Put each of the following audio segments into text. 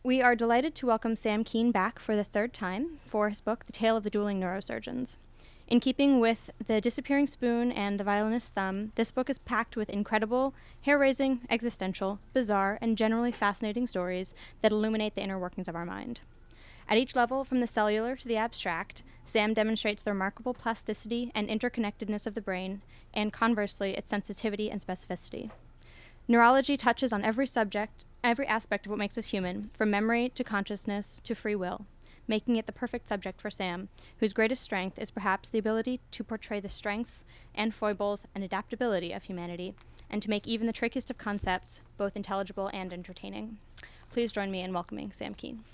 We are delighted to welcome Sam Kean back for the third time for his book, The Tale of the Dueling Neurosurgeons. In keeping with The Disappearing Spoon and The Violinist's Thumb, this book is packed with incredible, hair-raising, existential, bizarre, and generally fascinating stories that illuminate the inner workings of our mind. At each level, from the cellular to the abstract, Sam demonstrates the remarkable plasticity and interconnectedness of the brain, and conversely, its sensitivity and specificity. Neurology touches on every aspect of what makes us human, from memory to consciousness to free will, making it the perfect subject for Sam, whose greatest strength is perhaps the ability to portray the strengths and foibles and adaptability of humanity, and to make even the trickiest of concepts both intelligible and entertaining. Please join me in welcoming Sam Kean.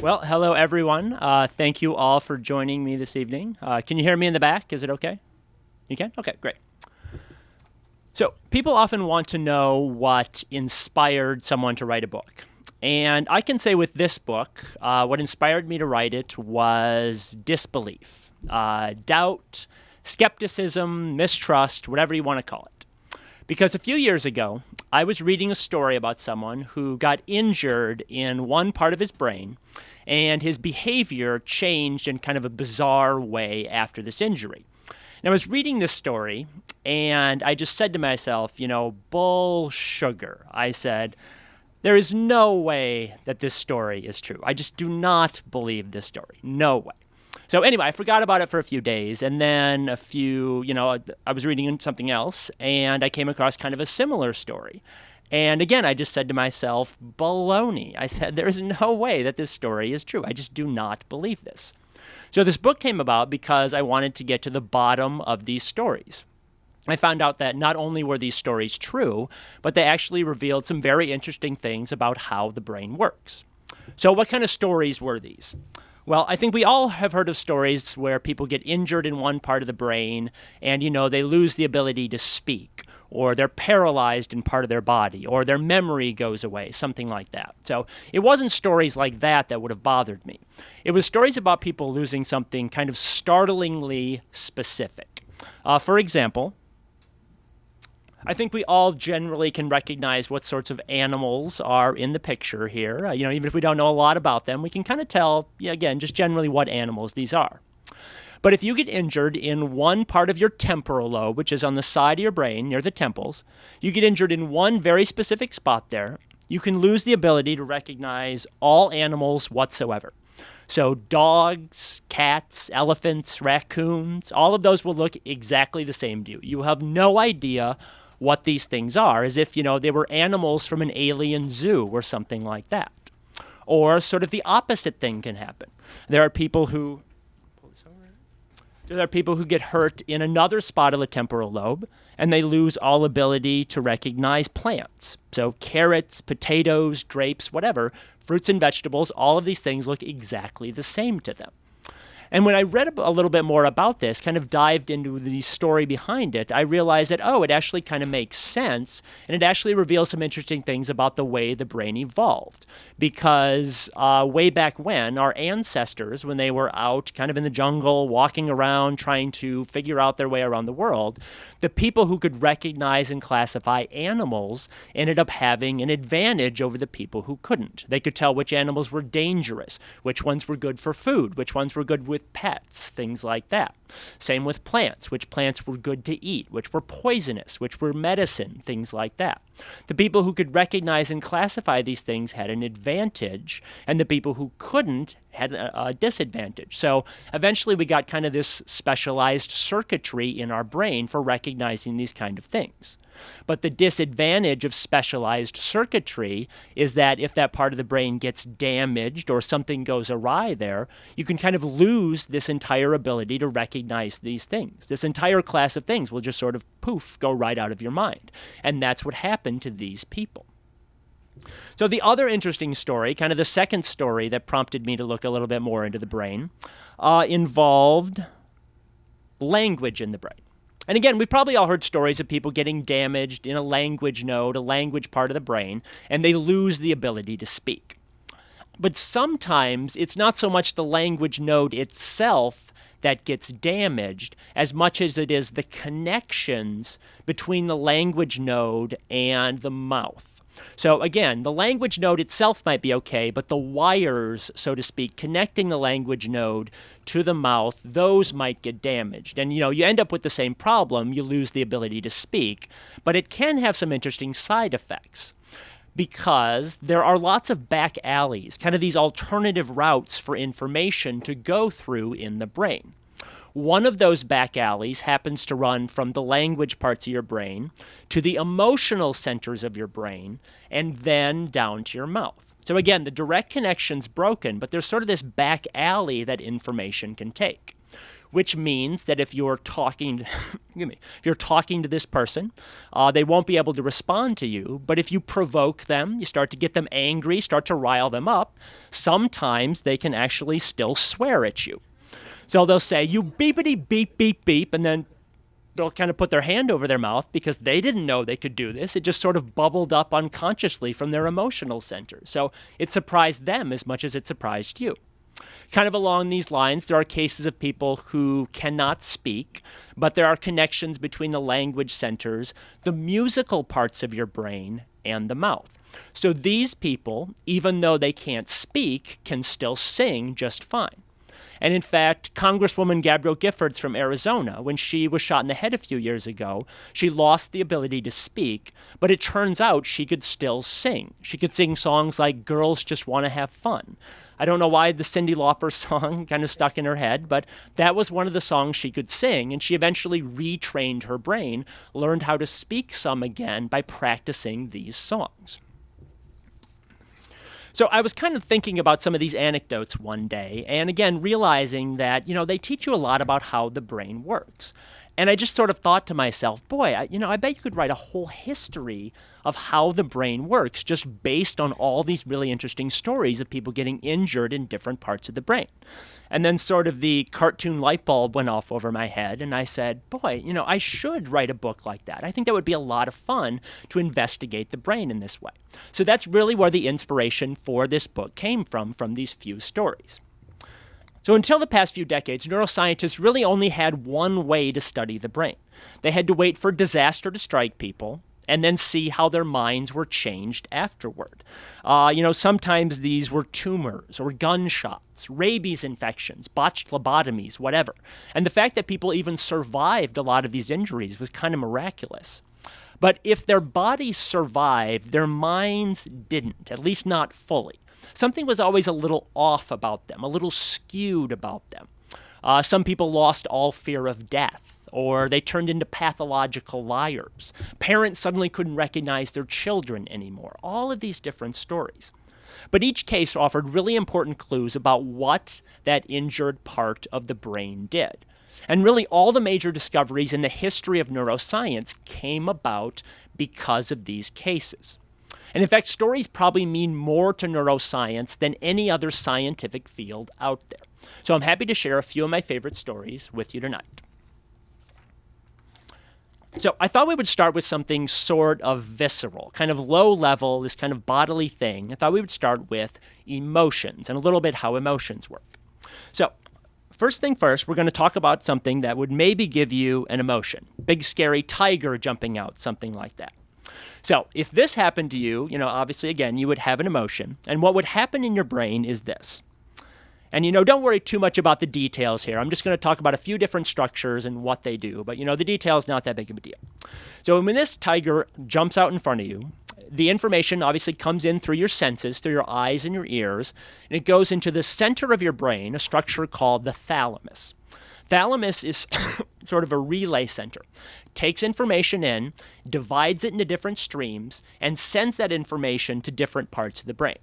Well, hello, everyone. Thank you all for joining me this evening. Can you hear me in the back? Is it okay? You can? Okay, great. So people often want to know what inspired someone to write a book. And I can say with this book, what inspired me to write it was disbelief, doubt, skepticism, mistrust, whatever you want to call it. Because a few years ago, I was reading a story about someone who got injured in one part of his brain, and his behavior changed in kind of a bizarre way after this injury. And I was reading this story, and I just said to myself, bull sugar. I said, there is no way that this story is true. I just do not believe this story. No way. So anyway, I forgot about it for a few days, and then I was reading something else, and I came across kind of a similar story. And again, I just said to myself, baloney. I said, there is no way that this story is true. I just do not believe this. So this book came about because I wanted to get to the bottom of these stories. I found out that not only were these stories true, but they actually revealed some very interesting things about how the brain works. So what kind of stories were these? Well, I think we all have heard of stories where people get injured in one part of the brain and, they lose the ability to speak, or they're paralyzed in part of their body, or their memory goes away, something like that. So it wasn't stories like that would have bothered me. It was stories about people losing something kind of startlingly specific. For example, I think we all generally can recognize what sorts of animals are in the picture here. Even if we don't know a lot about them, we can kind of tell, again, just generally what animals these are. But if you get injured in one part of your temporal lobe, which is on the side of your brain near the temples, you get injured in one very specific spot there, you can lose the ability to recognize all animals whatsoever. So dogs, cats, elephants, raccoons, all of those will look exactly the same to you. You have no idea what these things are, as if, they were animals from an alien zoo or something like that. Or sort of the opposite thing can happen. There are people who get hurt in another spot of the temporal lobe, and they lose all ability to recognize plants. So carrots, potatoes, grapes, whatever, fruits and vegetables, all of these things look exactly the same to them. And when I read a little bit more about this, kind of dived into the story behind it, I realized that, it actually kind of makes sense, and it actually reveals some interesting things about the way the brain evolved. Because way back when, our ancestors, when they were out kind of in the jungle, walking around, trying to figure out their way around the world, the people who could recognize and classify animals ended up having an advantage over the people who couldn't. They could tell which animals were dangerous, which ones were good for food, which ones were good with pets, things like that. Same with plants, which plants were good to eat, which were poisonous, which were medicine, things like that. The people who could recognize and classify these things had an advantage, and the people who couldn't had a disadvantage. So eventually we got kind of this specialized circuitry in our brain for recognizing these kind of things. But the disadvantage of specialized circuitry is that if that part of the brain gets damaged or something goes awry there, you can kind of lose this entire ability to recognize these things. This entire class of things will just sort of poof, go right out of your mind. And that's what happened to these people. So the other interesting story, kind of the second story that prompted me to look a little bit more into the brain, involved language in the brain. And again, we've probably all heard stories of people getting damaged in a language node, a language part of the brain, and they lose the ability to speak. But sometimes it's not so much the language node itself that gets damaged as much as it is the connections between the language node and the mouth. So again, the language node itself might be okay, but the wires, so to speak, connecting the language node to the mouth, those might get damaged. And you end up with the same problem. You lose the ability to speak, but it can have some interesting side effects, because there are lots of back alleys, kind of these alternative routes for information to go through in the brain. One of those back alleys happens to run from the language parts of your brain to the emotional centers of your brain and then down to your mouth. So again, the direct connection's broken, but there's sort of this back alley that information can take, which means that if you're talking, to this person, they won't be able to respond to you. But if you provoke them, you start to get them angry, start to rile them up, sometimes they can actually still swear at you. So they'll say, "You beepity beep, beep, beep," and then they'll kind of put their hand over their mouth because they didn't know they could do this. It just sort of bubbled up unconsciously from their emotional center. So it surprised them as much as it surprised you. Kind of along these lines, there are cases of people who cannot speak, but there are connections between the language centers, the musical parts of your brain, and the mouth. So these people, even though they can't speak, can still sing just fine. And in fact, Congresswoman Gabrielle Giffords from Arizona, when she was shot in the head a few years ago, she lost the ability to speak, but it turns out she could still sing. She could sing songs like "Girls Just Want to Have Fun." I don't know why the Cyndi Lauper song kind of stuck in her head, but that was one of the songs she could sing, and she eventually retrained her brain, learned how to speak some again by practicing these songs. So I was kind of thinking about some of these anecdotes one day, and again, realizing that, they teach you a lot about how the brain works. And I just sort of thought to myself, boy, I bet you could write a whole history of how the brain works just based on all these really interesting stories of people getting injured in different parts of the brain. And then sort of the cartoon light bulb went off over my head, and I said, boy, I should write a book like that. I think that would be a lot of fun to investigate the brain in this way. So that's really where the inspiration for this book came from these few stories. So until the past few decades, neuroscientists really only had one way to study the brain. They had to wait for disaster to strike people and then see how their minds were changed afterward. Sometimes these were tumors or gunshots, rabies infections, botched lobotomies, whatever. And the fact that people even survived a lot of these injuries was kind of miraculous. But if their bodies survived, their minds didn't, at least not fully. Something was always a little off about them, a little skewed about them. Some people lost all fear of death, or they turned into pathological liars. Parents suddenly couldn't recognize their children anymore. All of these different stories. But each case offered really important clues about what that injured part of the brain did. And really all the major discoveries in the history of neuroscience came about because of these cases. And in fact, stories probably mean more to neuroscience than any other scientific field out there. So I'm happy to share a few of my favorite stories with you tonight. So I thought we would start with something sort of visceral, kind of low level, this kind of bodily thing. I thought we would start with emotions and a little bit how emotions work. So first thing first, we're going to talk about something that would maybe give you an emotion. Big scary tiger jumping out, something like that. So if this happened to you, obviously, again, you would have an emotion. And what would happen in your brain is this. And, don't worry too much about the details here. I'm just going to talk about a few different structures and what they do. But, the detail is not that big of a deal. So when this tiger jumps out in front of you, the information obviously comes in through your senses, through your eyes and your ears, and it goes into the center of your brain, a structure called the thalamus. Thalamus is sort of a relay center. Takes information in, divides it into different streams, and sends that information to different parts of the brain.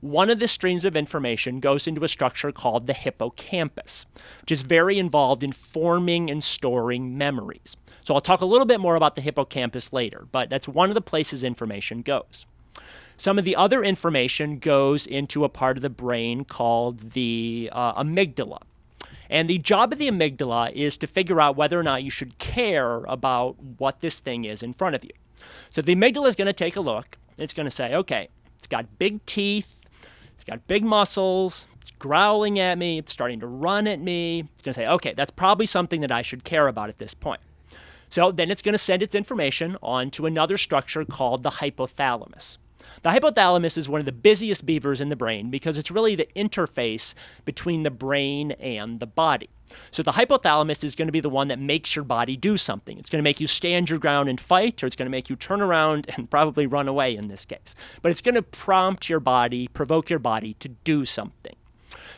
One of the streams of information goes into a structure called the hippocampus, which is very involved in forming and storing memories. So I'll talk a little bit more about the hippocampus later, but that's one of the places information goes. Some of the other information goes into a part of the brain called the amygdala. And the job of the amygdala is to figure out whether or not you should care about what this thing is in front of you. So the amygdala is going to take a look. It's going to say, okay, it's got big teeth, It's got big muscles. It's growling at me. It's starting to run at me. It's going to say, okay, that's probably something that I should care about at this point. So then it's going to send its information on to another structure called the hypothalamus. The hypothalamus is one of the busiest beavers in the brain because it's really the interface between the brain and the body. So the hypothalamus is going to be the one that makes your body do something. It's going to make you stand your ground and fight, or it's going to make you turn around and probably run away in this case. But it's going to prompt your body, provoke your body to do something.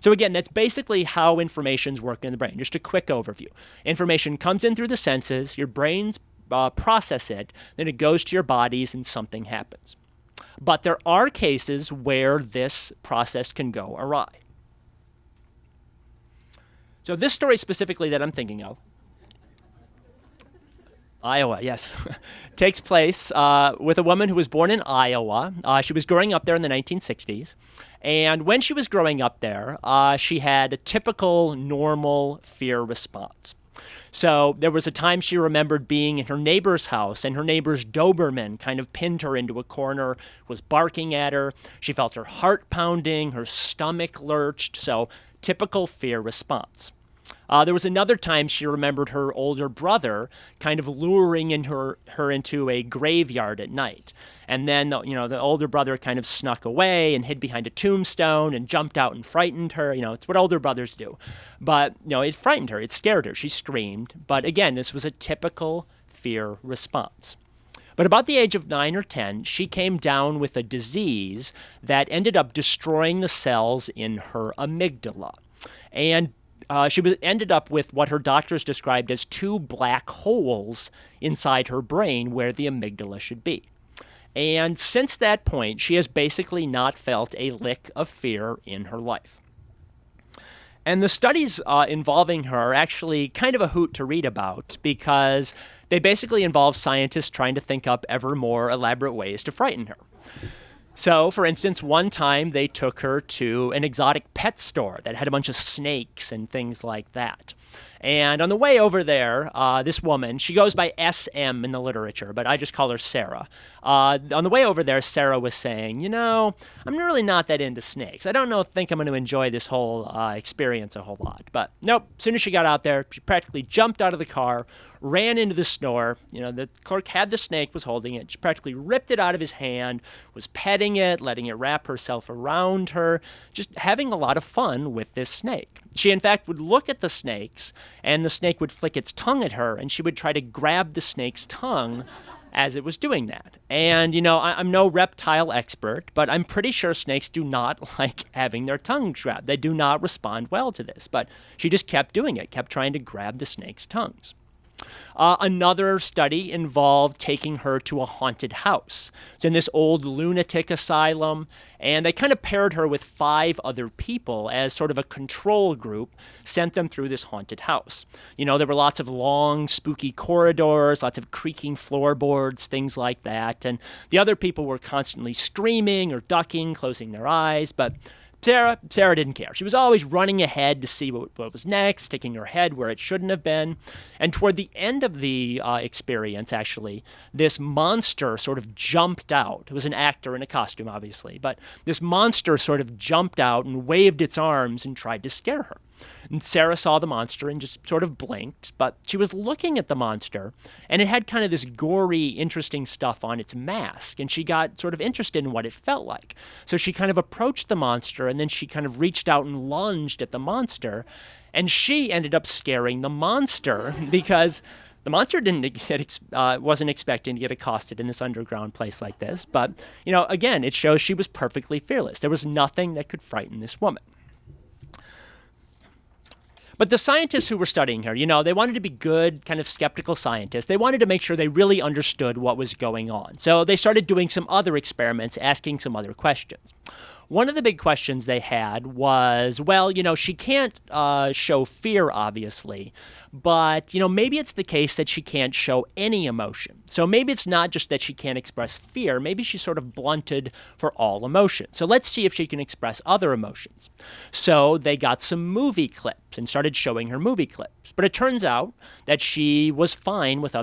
So again, that's basically how information's working in the brain. Just a quick overview. Information comes in through the senses, your brains process it, then it goes to your bodies and something happens. But there are cases where this process can go awry. So this story specifically that I'm thinking of, Iowa, yes, takes place with a woman who was born in Iowa. She was growing up there in the 1960s. And when she was growing up there, she had a typical normal fear response. So there was a time she remembered being in her neighbor's house, and her neighbor's Doberman kind of pinned her into a corner, was barking at her. She felt her heart pounding, her stomach lurched, so typical fear response. There was another time she remembered her older brother kind of luring her into a graveyard at night. And then, the older brother kind of snuck away and hid behind a tombstone and jumped out and frightened her. It's what older brothers do. But, it frightened her. It scared her. She screamed. But again, this was a typical fear response. But about the age of 9 or 10, she came down with a disease that ended up destroying the cells in her amygdala. And she ended up with what her doctors described as 2 black holes inside her brain where the amygdala should be. And since that point, she has basically not felt a lick of fear in her life. And the studies involving her are actually kind of a hoot to read about because they basically involve scientists trying to think up ever more elaborate ways to frighten her. So, for instance, one time they took her to an exotic pet store that had a bunch of snakes and things like that. And on the way over there, this woman, she goes by SM in the literature, but I just call her Sarah. On the way over there, Sarah was saying, I'm really not that into snakes. I don't think I'm going to enjoy this whole experience a whole lot. But nope, as soon as she got out there, she practically jumped out of the car, ran into the store. The clerk had the snake, was holding it. She practically ripped it out of his hand, was petting it, letting it wrap herself around her, just having a lot of fun with this snake. She, in fact, would look at the snakes, and the snake would flick its tongue at her, and she would try to grab the snake's tongue as it was doing that. And, I'm no reptile expert, but I'm pretty sure snakes do not like having their tongues grabbed. They do not respond well to this. But she just kept doing it, kept trying to grab the snake's tongues. Another study involved taking her to a haunted house. It's in this old lunatic asylum, and they kind of paired her with 5 other people as sort of a control group, sent them through this haunted house. There were lots of long, spooky corridors, lots of creaking floorboards, things like that, and the other people were constantly screaming or ducking, closing their eyes, but Sarah didn't care. She was always running ahead to see what was next, sticking her head where it shouldn't have been. And toward the end of the experience, actually, this monster sort of jumped out. It was an actor in a costume, obviously, but this monster sort of jumped out and waved its arms and tried to scare her. And Sarah saw the monster and just sort of blinked, but she was looking at the monster, and it had kind of this gory, interesting stuff on its mask, and she got sort of interested in what it felt like. So she kind of approached the monster, and then she kind of reached out and lunged at the monster, and she ended up scaring the monster because the monster wasn't expecting to get accosted in this underground place like this. But, again, it shows she was perfectly fearless. There was nothing that could frighten this woman. But the scientists who were studying her, they wanted to be good, kind of skeptical scientists. They wanted to make sure they really understood what was going on. So they started doing some other experiments, asking some other questions. One of the big questions they had was, she can't show fear, obviously, but, maybe it's the case that she can't show any emotion. So maybe it's not just that she can't express fear. Maybe she's sort of blunted for all emotion. So let's see if she can express other emotions. So they got some movie clips and started showing her movie clips. But it turns out that she was fine with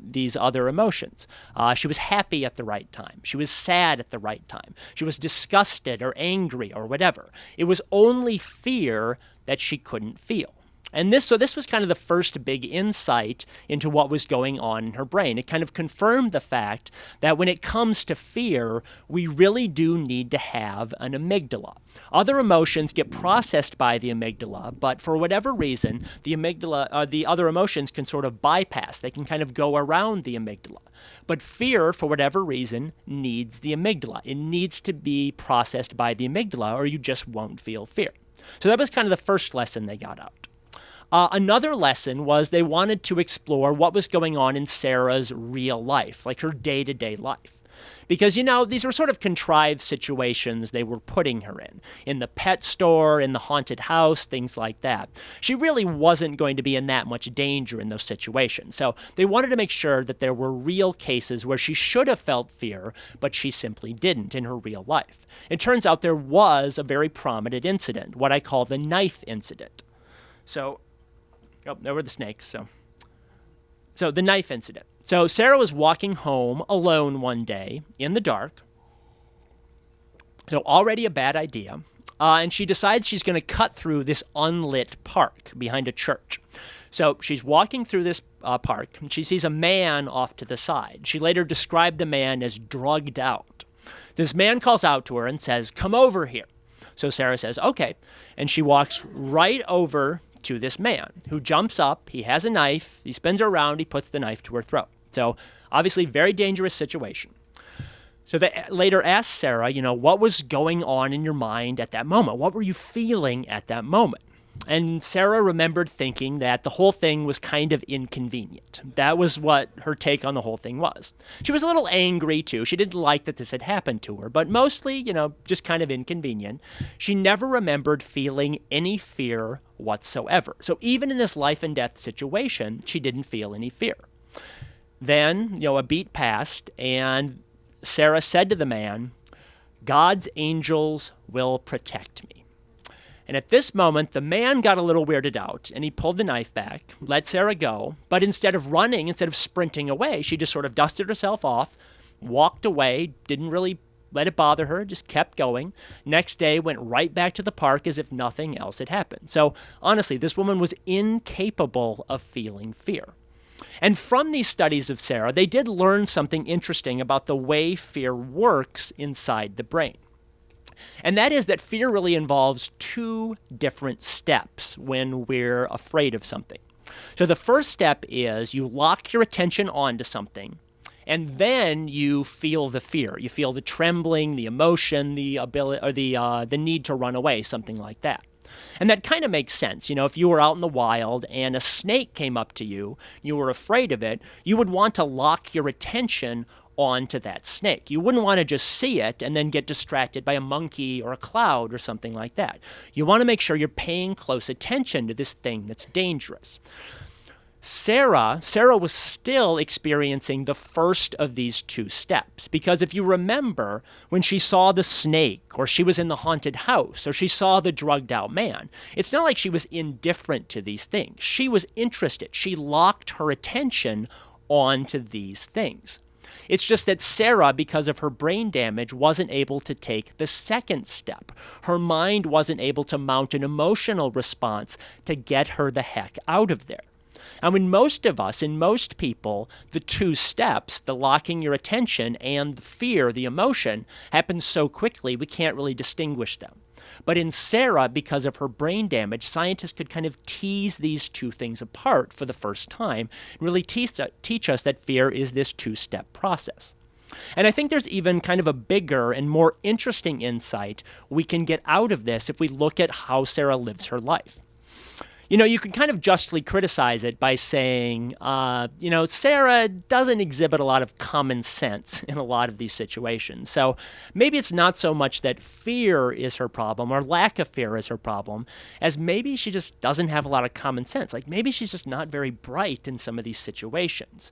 these other emotions. She was happy at the right time. She was sad at the right time. She was disgusted sad or angry or whatever. It was only fear that she couldn't feel. And this was kind of the first big insight into what was going on in her brain. It kind of confirmed the fact that when it comes to fear, we really do need to have an amygdala. Other emotions get processed by the amygdala, but for whatever reason, the amygdala, the other emotions can sort of bypass. They can kind of go around the amygdala. But fear, for whatever reason, needs the amygdala. It needs to be processed by the amygdala, or you just won't feel fear. So that was kind of the first lesson they got out. Another lesson was they wanted to explore what was going on in Sarah's real life, like her day-to-day life. Because, these were sort of contrived situations they were putting her in the pet store, in the haunted house, things like that. She really wasn't going to be in that much danger in those situations. So they wanted to make sure that there were real cases where she should have felt fear, but she simply didn't in her real life. It turns out there was a very prominent incident, what I call the knife incident. There were the snakes. So the knife incident. So Sarah was walking home alone one day in the dark. So already a bad idea. And she decides she's going to cut through this unlit park behind a church. So she's walking through this park, and she sees a man off to the side. She later described the man as drugged out. This man calls out to her and says, "Come over here." So Sarah says, "Okay." And she walks right over to this man who jumps up. He has a knife. He spins her around. He puts the knife to her throat. So obviously very dangerous situation. So they later asked Sarah, what was going on in your mind at that moment? What were you feeling at that moment? And Sarah remembered thinking that the whole thing was kind of inconvenient. That was what her take on the whole thing was. She was a little angry, too. She didn't like that this had happened to her, but mostly, just kind of inconvenient. She never remembered feeling any fear whatsoever. So even in this life and death situation, she didn't feel any fear. Then, a beat passed, and Sarah said to the man, "God's angels will protect me." And at this moment, the man got a little weirded out, and he pulled the knife back, let Sarah go, but instead of sprinting away, she just sort of dusted herself off, walked away, didn't really let it bother her, just kept going. Next day, went right back to the park as if nothing else had happened. So honestly, this woman was incapable of feeling fear. And from these studies of Sarah, they did learn something interesting about the way fear works inside the brain. And that is that fear really involves two different steps when we're afraid of something. So the first step is you lock your attention onto something, and then you feel the fear. You feel the trembling, the emotion, the ability, or the need to run away, something like that. And that kind of makes sense. If you were out in the wild and a snake came up to you, you were afraid of it, you would want to lock your attention onto that snake. You wouldn't want to just see it and then get distracted by a monkey or a cloud or something like that. You want to make sure you're paying close attention to this thing that's dangerous. Sarah was still experiencing the first of these two steps, because if you remember, when she saw the snake, or she was in the haunted house, or she saw the drugged out man, it's not like she was indifferent to these things. She was interested. She locked her attention onto these things. It's just that Sarah, because of her brain damage, wasn't able to take the second step. Her mind wasn't able to mount an emotional response to get her the heck out of there. And in most of us, in most people, the two steps, the locking your attention and the fear, the emotion, happen so quickly we can't really distinguish them. But in Sarah, because of her brain damage, scientists could kind of tease these two things apart for the first time and really teach us that fear is this two-step process. And I think there's even kind of a bigger and more interesting insight we can get out of this if we look at how Sarah lives her life. You can kind of justly criticize it by saying, Sarah doesn't exhibit a lot of common sense in a lot of these situations. So maybe it's not so much that fear is her problem or lack of fear is her problem, as maybe she just doesn't have a lot of common sense. Like maybe she's just not very bright in some of these situations.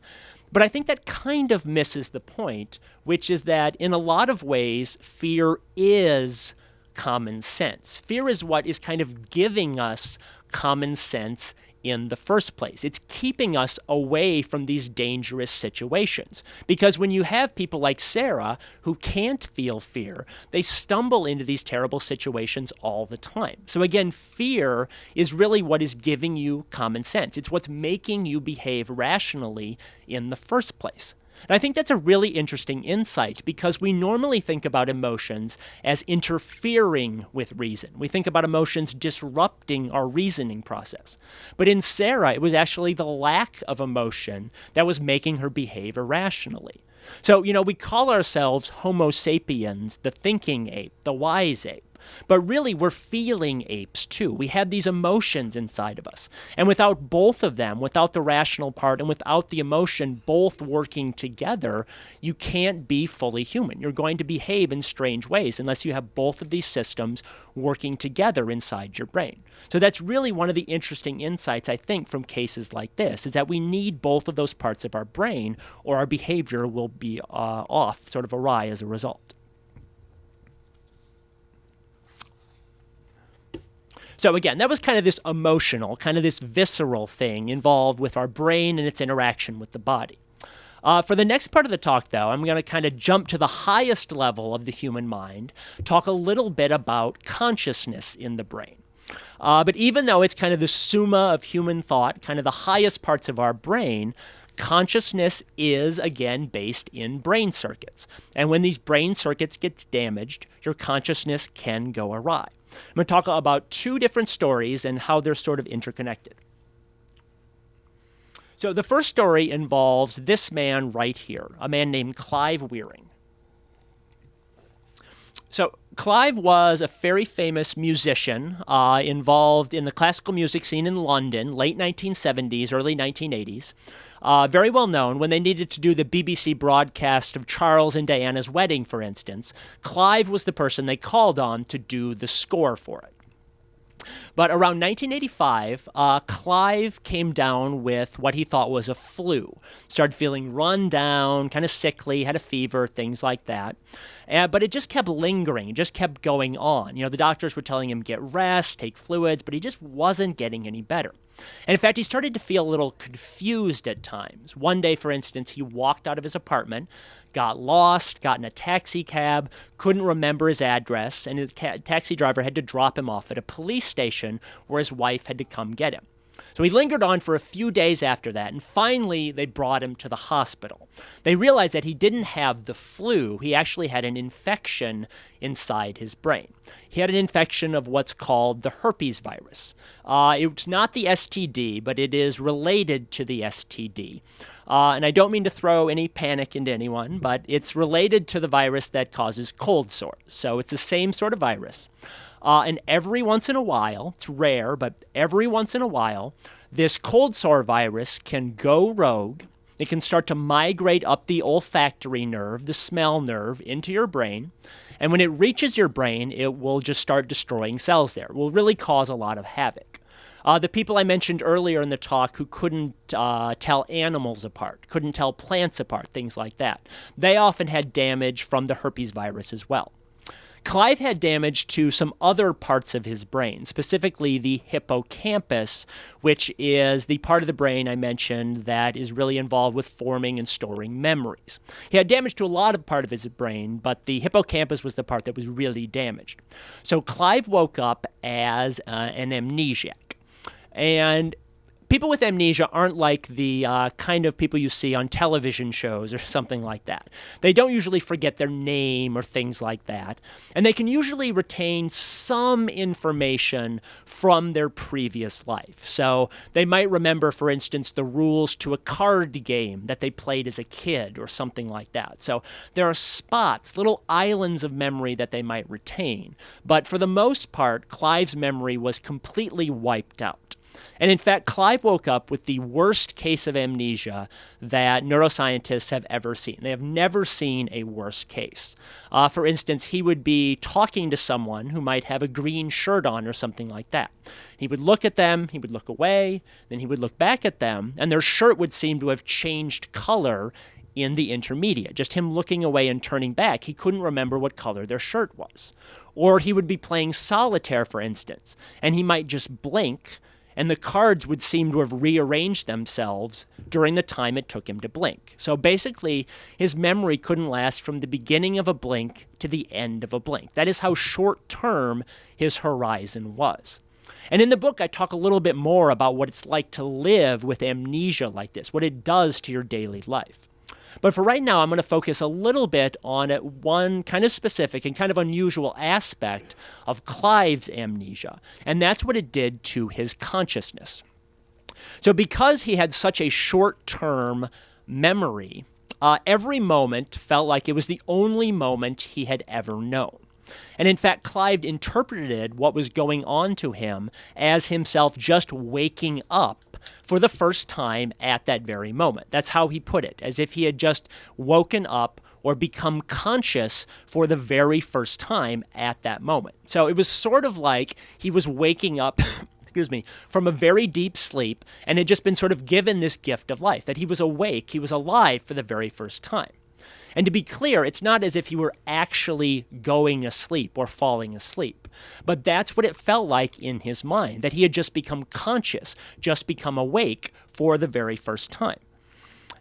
But I think that kind of misses the point, which is that in a lot of ways, fear is common sense. Fear is what is kind of giving us common sense in the first place. It's keeping us away from these dangerous situations. Because when you have people like Sarah who can't feel fear, they stumble into these terrible situations all the time. So again, fear is really what is giving you common sense. It's what's making you behave rationally in the first place. And I think that's a really interesting insight because we normally think about emotions as interfering with reason. We think about emotions disrupting our reasoning process. But in Sarah, it was actually the lack of emotion that was making her behave irrationally. So, we call ourselves Homo sapiens, the thinking ape, the wise ape. But really, we're feeling apes too. We have these emotions inside of us. And without both of them, without the rational part and without the emotion both working together, you can't be fully human. You're going to behave in strange ways unless you have both of these systems working together inside your brain. So that's really one of the interesting insights, I think, from cases like this, is that we need both of those parts of our brain or our behavior will be off, sort of awry as a result. So again, that was kind of this emotional, kind of this visceral thing involved with our brain and its interaction with the body. For the next part of the talk, though, I'm going to kind of jump to the highest level of the human mind, talk a little bit about consciousness in the brain. But even though it's kind of the summa of human thought, kind of the highest parts of our brain, consciousness is, again, based in brain circuits. And when these brain circuits get damaged, your consciousness can go awry. I'm going to talk about two different stories and how they're sort of interconnected. So the first story involves this man right here, a man named Clive Wearing. So Clive was a very famous musician involved in the classical music scene in London, late 1970s, early 1980s. Very well known. When they needed to do the BBC broadcast of Charles and Diana's wedding, for instance, Clive was the person they called on to do the score for it. But around 1985, Clive came down with what he thought was a flu. Started feeling run down, kind of sickly, had a fever, things like that. But it just kept lingering. It just kept going on. The doctors were telling him get rest, take fluids, but he just wasn't getting any better. And in fact, he started to feel a little confused at times. One day, for instance, he walked out of his apartment, got lost, got in a taxi cab, couldn't remember his address, and the taxi driver had to drop him off at a police station where his wife had to come get him. So he lingered on for a few days after that, and finally they brought him to the hospital. They realized that he didn't have the flu. He actually had an infection inside his brain. He had an infection of what's called the herpes virus. It's not the STD, but it is related to the STD. And I don't mean to throw any panic into anyone, but it's related to the virus that causes cold sores. So it's the same sort of virus. And every once in a while, it's rare, but every once in a while, this cold sore virus can go rogue. It can start to migrate up the olfactory nerve, the smell nerve, into your brain. And when it reaches your brain, it will just start destroying cells there. It will really cause a lot of havoc. The people I mentioned earlier in the talk who couldn't tell animals apart, couldn't tell plants apart, things like that, they often had damage from the herpes virus as well. Clive had damage to some other parts of his brain, specifically the hippocampus, which is the part of the brain I mentioned that is really involved with forming and storing memories. He had damage to a lot of part of his brain, but the hippocampus was the part that was really damaged. So Clive woke up as an amnesiac. And people with amnesia aren't like the kind of people you see on television shows or something like that. They don't usually forget their name or things like that. And they can usually retain some information from their previous life. So they might remember, for instance, the rules to a card game that they played as a kid or something like that. So there are spots, little islands of memory that they might retain. But for the most part, Clive's memory was completely wiped out. And in fact, Clive woke up with the worst case of amnesia that neuroscientists have ever seen. They have never seen a worse case. For instance, he would be talking to someone who might have a green shirt on or something like that. He would look at them, he would look away, then he would look back at them, and their shirt would seem to have changed color in the intermediate. Just him looking away and turning back, he couldn't remember what color their shirt was. Or he would be playing solitaire, for instance, and he might just blink, and the cards would seem to have rearranged themselves during the time it took him to blink. So basically, his memory couldn't last from the beginning of a blink to the end of a blink. That is how short-term his horizon was. And in the book, I talk a little bit more about what it's like to live with amnesia like this, what it does to your daily life. But for right now, I'm going to focus a little bit on one kind of specific and kind of unusual aspect of Clive's amnesia, and that's what it did to his consciousness. So because he had such a short-term memory, every moment felt like it was the only moment he had ever known. And in fact, Clive interpreted what was going on to him as himself just waking up for the first time at that very moment. That's how he put it, as if he had just woken up or become conscious for the very first time at that moment. So it was sort of like he was waking up from a very deep sleep and had just been sort of given this gift of life, that he was awake, he was alive for the very first time. And to be clear, it's not as if he were actually going to sleep or falling asleep, but that's what it felt like in his mind, that he had just become conscious, just become awake for the very first time.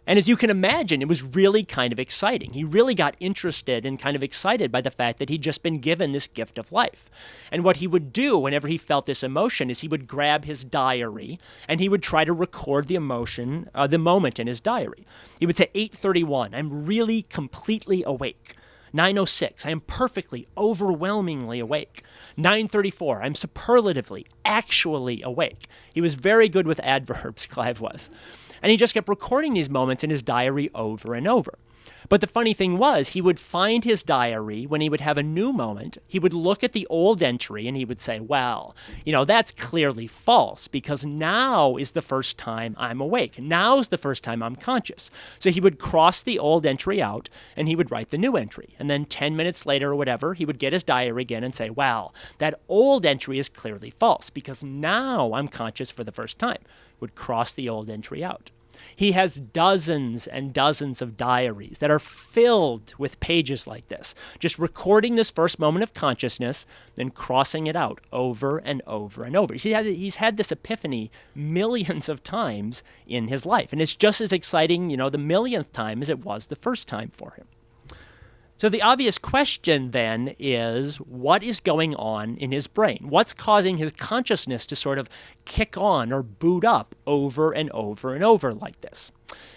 And as you can imagine, it was really kind of exciting. He really got interested and kind of excited by the fact that he'd just been given this gift of life. And what he would do whenever he felt this emotion is he would grab his diary and he would try to record the emotion, the moment in his diary. He would say, 8:31, I'm really completely awake. 9:06, I am perfectly, overwhelmingly awake. 9:34, I'm superlatively, actually awake. He was very good with adverbs, Clive was. And he just kept recording these moments in his diary over and over. But the funny thing was, he would find his diary when he would have a new moment. He would look at the old entry and he would say, well, that's clearly false because now is the first time I'm awake. Now's the first time I'm conscious. So he would cross the old entry out and he would write the new entry. And then 10 minutes later or whatever, he would get his diary again and say, well, that old entry is clearly false because now I'm conscious for the first time. Would cross the old entry out. He has dozens and dozens of diaries that are filled with pages like this, just recording this first moment of consciousness, then crossing it out over and over and over. He's had this epiphany millions of times in his life, and it's just as exciting, the millionth time as it was the first time for him. So the obvious question then is, what is going on in his brain? What's causing his consciousness to sort of kick on or boot up over and over and over like this?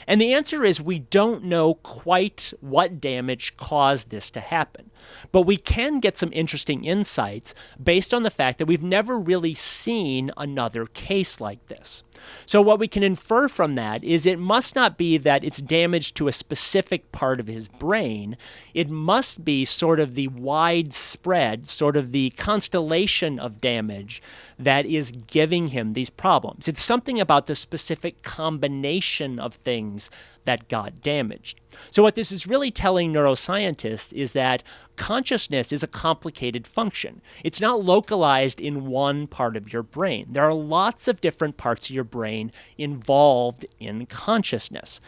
And the answer is we don't know quite what damage caused this to happen. But we can get some interesting insights based on the fact that we've never really seen another case like this. So what we can infer from that is it must not be that it's damage to a specific part of his brain. It must be sort of the widespread, sort of the constellation of damage that is giving him these problems. It's something about the specific combination of things that got damaged. So what this is really telling neuroscientists is that consciousness is a complicated function. It's not localized in one part of your brain. There are lots of different parts of your brain involved in consciousness.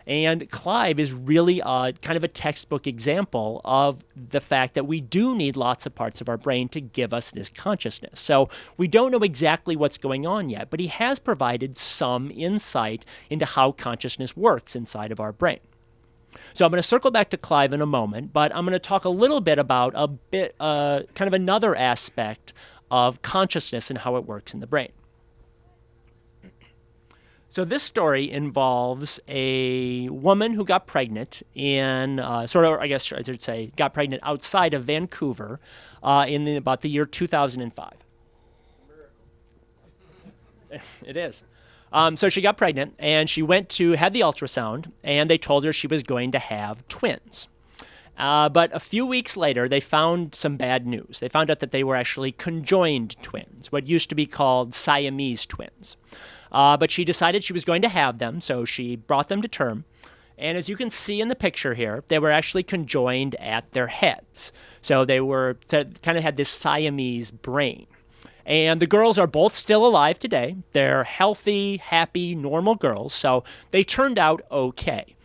And Clive is really kind of a textbook example of the fact that we do need lots of parts of our brain to give us this consciousness. So we don't know exactly what's going on yet, but he has provided some insight into how consciousness works inside of our brain. So I'm going to circle back to Clive in a moment, but I'm going to talk a little bit about kind of another aspect of consciousness and how it works in the brain. So this story involves a woman who got pregnant got pregnant outside of Vancouver in about the year 2005. It is. So she got pregnant, and she had the ultrasound, and they told her she was going to have twins. But a few weeks later, they found some bad news. They found out that they were actually conjoined twins, what used to be called Siamese twins. But she decided she was going to have them, so she brought them to term. And as you can see in the picture here, they were actually conjoined at their heads. So they kind of had this Siamese brain. And the girls are both still alive today. They're healthy, happy, normal girls, so they turned out okay.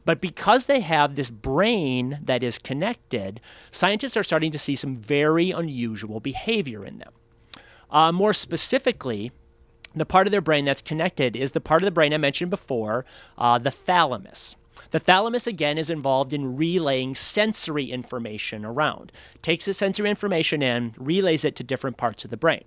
But because they have this brain that is connected, scientists are starting to see some very unusual behavior in them. More specifically, the part of their brain that's connected is the part of the brain I mentioned before, the thalamus. The thalamus, again, is involved in relaying sensory information around. Takes the sensory information in, relays it to different parts of the brain.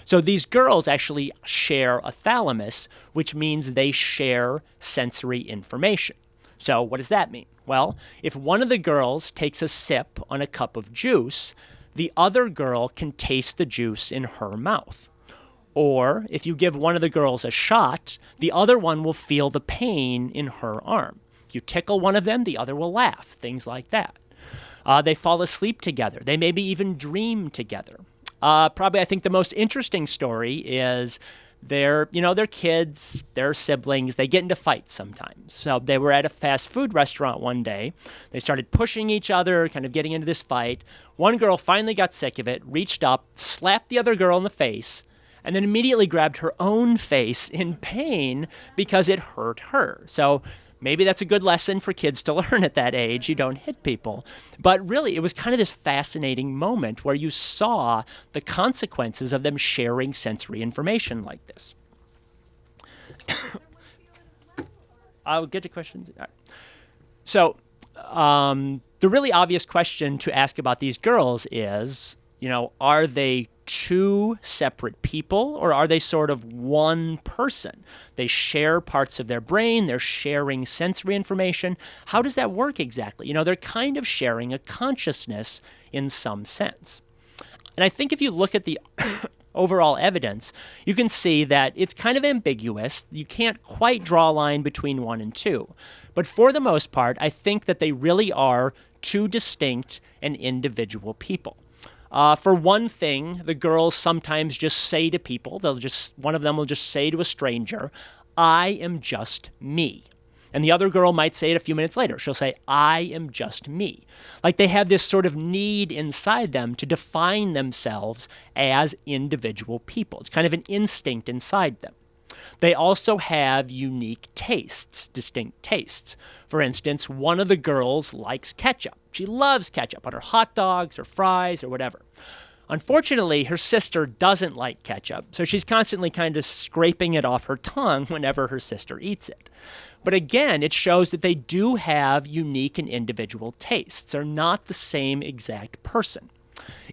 So these girls actually share a thalamus, which means they share sensory information. So what does that mean? Well, if one of the girls takes a sip on a cup of juice, the other girl can taste the juice in her mouth. Or if you give one of the girls a shot, the other one will feel the pain in her arm. You tickle one of them, the other will laugh, things like that. They fall asleep together. They maybe even dream together. Probably, I think the most interesting story is they're kids, they're siblings, they get into fights sometimes. So they were at a fast food restaurant one day. They started pushing each other, kind of getting into this fight. One girl finally got sick of it, reached up, slapped the other girl in the face, and then immediately grabbed her own face in pain because it hurt her. So maybe that's a good lesson for kids to learn at that age. You don't hit people. But really, it was kind of this fascinating moment where you saw the consequences of them sharing sensory information like this. I'll get to questions. All right. So the really obvious question to ask about these girls is, are they two separate people, or are they sort of one person? They share parts of their brain, they're sharing sensory information. How does that work exactly? They're kind of sharing a consciousness in some sense. And I think if you look at the overall evidence, you can see that it's kind of ambiguous. You can't quite draw a line between 1 and 2. But for the most part, I think that they really are two distinct and individual people. For one thing, the girls sometimes just say to people, one of them will just say to a stranger, "I am just me." And the other girl might say it a few minutes later. She'll say, "I am just me." Like they have this sort of need inside them to define themselves as individual people. It's kind of an instinct inside them. They also have unique tastes, distinct tastes. For instance, one of the girls likes ketchup. She loves ketchup on her hot dogs or fries or whatever. Unfortunately, her sister doesn't like ketchup, so she's constantly kind of scraping it off her tongue whenever her sister eats it. But again, it shows that they do have unique and individual tastes. They're not the same exact person.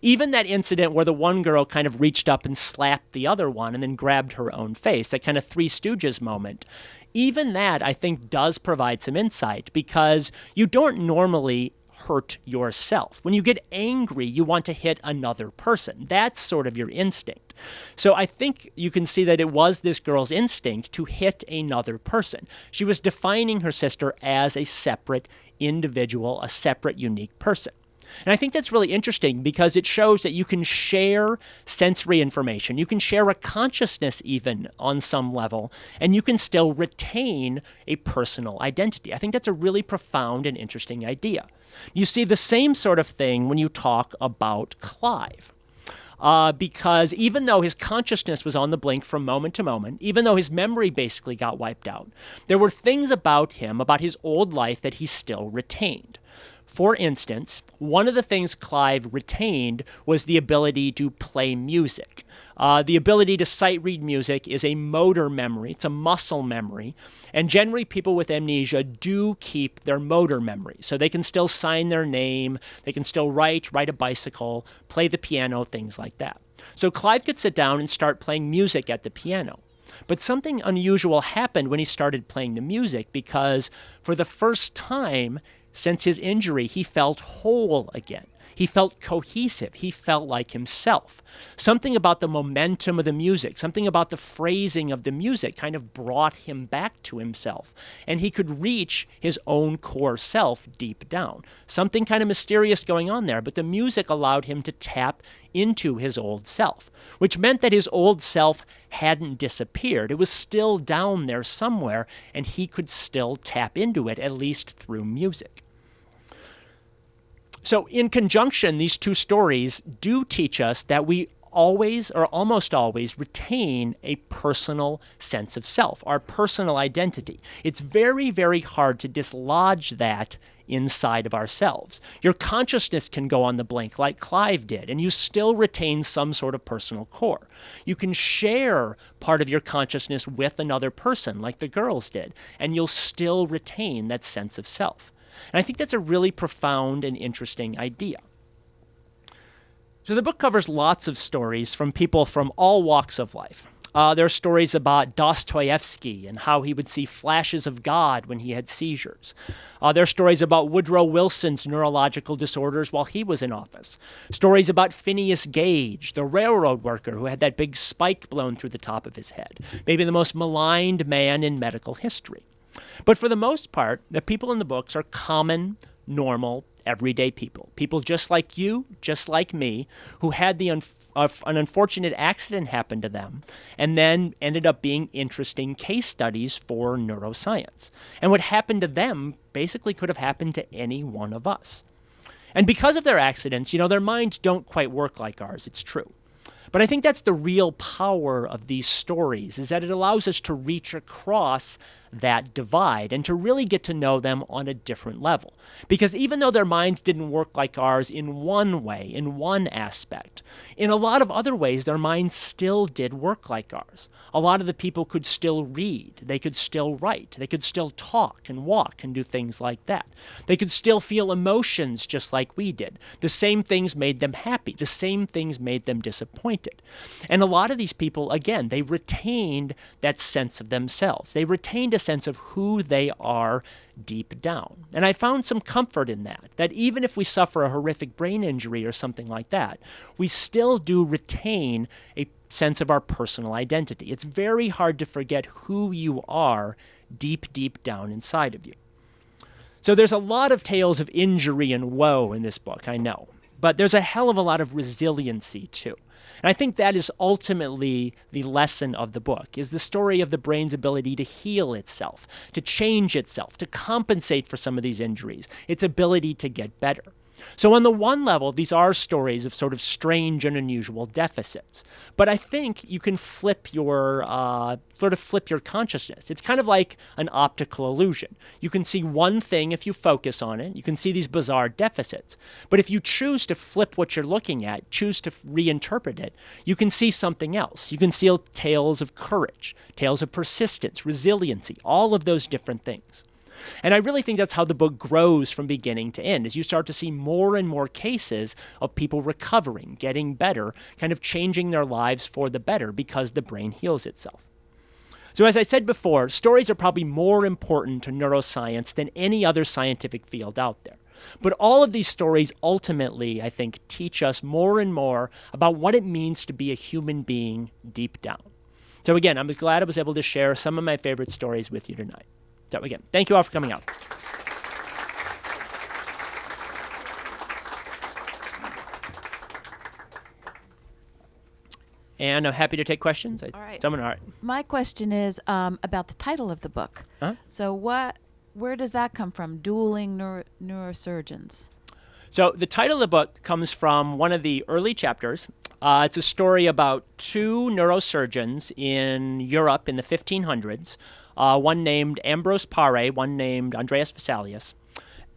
Even that incident where the one girl kind of reached up and slapped the other one and then grabbed her own face, that kind of Three Stooges moment, even that I think does provide some insight because you don't normally hurt yourself. When you get angry, you want to hit another person. That's sort of your instinct. So I think you can see that it was this girl's instinct to hit another person. She was defining her sister as a separate individual, a separate, unique person. And I think that's really interesting because it shows that you can share sensory information. You can share a consciousness even on some level, and you can still retain a personal identity. I think that's a really profound and interesting idea. You see the same sort of thing when you talk about Clive. Because even though his consciousness was on the blink from moment to moment, even though his memory basically got wiped out, there were things about him, about his old life, that he still retained. For instance, one of the things Clive retained was the ability to play music. The ability to sight read music is a motor memory. It's a muscle memory. And generally, people with amnesia do keep their motor memory. So they can still sign their name. They can still ride a bicycle, play the piano, things like that. So Clive could sit down and start playing music at the piano. But something unusual happened when he started playing the music because for the first time since his injury, he felt whole again. He felt cohesive. He felt like himself. Something about the momentum of the music, something about the phrasing of the music kind of brought him back to himself. And he could reach his own core self deep down. Something kind of mysterious going on there, but the music allowed him to tap into his old self, which meant that his old self hadn't disappeared. It was still down there somewhere, and he could still tap into it, at least through music. So in conjunction, these two stories do teach us that we always or almost always retain a personal sense of self, our personal identity. It's very, very hard to dislodge that inside of ourselves. Your consciousness can go on the blink like Clive did, and you still retain some sort of personal core. You can share part of your consciousness with another person like the girls did, and you'll still retain that sense of self. And I think that's a really profound and interesting idea. So the book covers lots of stories from people from all walks of life. There are stories about Dostoevsky and how he would see flashes of God when he had seizures. There are stories about Woodrow Wilson's neurological disorders while he was in office. Stories about Phineas Gage, the railroad worker who had that big spike blown through the top of his head, maybe the most maligned man in medical history. But for the most part, the people in the books are common, normal, everyday people. People just like you, just like me, who had an unfortunate accident happen to them and then ended up being interesting case studies for neuroscience. And what happened to them basically could have happened to any one of us. And because of their accidents, their minds don't quite work like ours, it's true. But I think that's the real power of these stories, is that it allows us to reach across that divide and to really get to know them on a different level. Because even though their minds didn't work like ours in one way, in one aspect, in a lot of other ways, their minds still did work like ours. A lot of the people could still read, they could still write, they could still talk and walk and do things like that. They could still feel emotions just like we did. The same things made them happy, the same things made them disappointed. And a lot of these people, again, they retained that sense of themselves. They retained a sense of who they are deep down. And I found some comfort in that even if we suffer a horrific brain injury or something like that, we still do retain a sense of our personal identity. It's very hard to forget who you are deep, deep down inside of you. So there's a lot of tales of injury and woe in this book, I know, but there's a hell of a lot of resiliency too. And I think that is ultimately the lesson of the book, is the story of the brain's ability to heal itself, to change itself, to compensate for some of these injuries, its ability to get better. So on the one level, these are stories of sort of strange and unusual deficits. But I think you can flip your consciousness. It's kind of like an optical illusion. You can see one thing if you focus on it. You can see these bizarre deficits. But if you choose to flip what you're looking at, choose to reinterpret it, you can see something else. You can see tales of courage, tales of persistence, resiliency, all of those different things. And I really think that's how the book grows from beginning to end, as you start to see more and more cases of people recovering, getting better, kind of changing their lives for the better because the brain heals itself. So as I said before, stories are probably more important to neuroscience than any other scientific field out there. But all of these stories ultimately, I think, teach us more and more about what it means to be a human being deep down. So again, I'm glad I was able to share some of my favorite stories with you tonight. So again, thank you all for coming out. And I'm happy to take questions. All right. All right. My question is about the title of the book. Uh-huh. So where does that come from? Dueling Neurosurgeons. So the title of the book comes from one of the early chapters. It's a story about two neurosurgeons in Europe in the 1500s, one named Ambrose Paré, one named Andreas Vesalius.